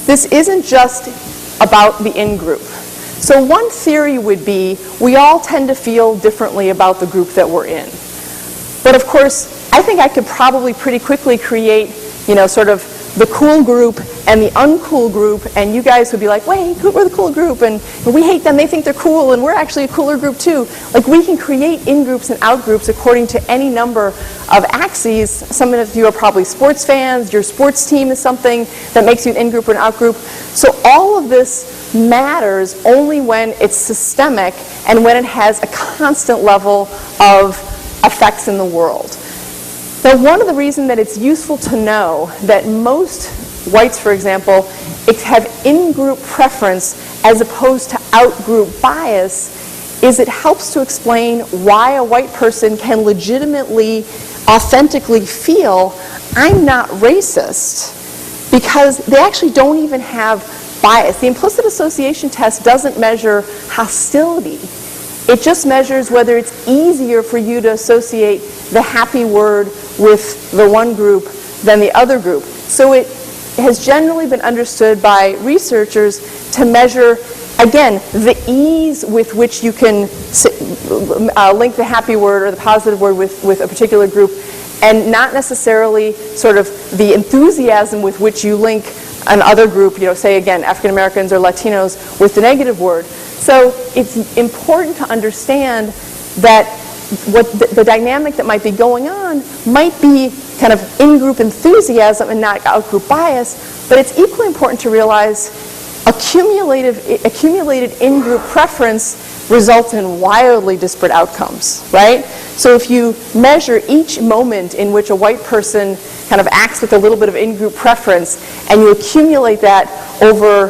this isn't just about the in-group. So one theory would be we all tend to feel differently about the group that we're in. But of course, I think I could probably pretty quickly create, sort of the cool group and the uncool group, and you guys would be like, wait, we're the cool group, and we hate them, they think they're cool, and we're actually a cooler group too. Like, we can create in-groups and out-groups according to any number of axes. Some of you are probably sports fans. Your sports team is something that makes you an in-group or an out-group. So all of this matters only when it's systemic and when it has a constant level of effects in the world. Now, one of the reasons that it's useful to know that most whites, for example, have in-group preference as opposed to out-group bias is it helps to explain why a white person can legitimately, authentically feel, I'm not racist, because they actually don't even have bias. The implicit association test doesn't measure hostility. It just measures whether it's easier for you to associate the happy word with the one group than the other group. So it has generally been understood by researchers to measure, again, the ease with which you can link the happy word or the positive word with a particular group, and not necessarily sort of the enthusiasm with which you link another group, say again, African Americans or Latinos, with the negative word. So it's important to understand that what the dynamic that might be going on might be kind of in-group enthusiasm and not out-group bias, but it's equally important to realize accumulated in-group preference results in wildly disparate outcomes, right? So if you measure each moment in which a white person kind of acts with a little bit of in-group preference, and you accumulate that over,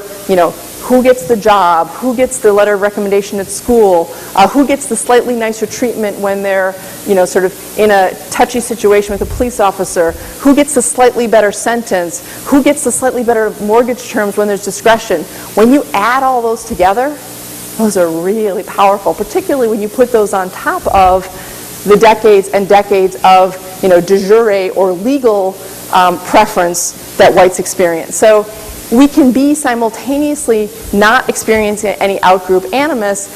who gets the job, who gets the letter of recommendation at school, who gets the slightly nicer treatment when they're, sort of in a touchy situation with a police officer, who gets the slightly better sentence, who gets the slightly better mortgage terms when there's discretion. When you add all those together, those are really powerful, particularly when you put those on top of the decades and decades of, de jure or legal preference that whites experience. So we can be simultaneously not experiencing any out-group animus,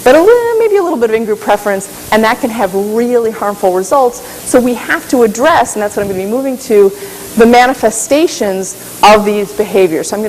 but maybe a little bit of in-group preference, and that can have really harmful results. So we have to address, and that's what I'm going to be moving to, the manifestations of these behaviors. So I'm going to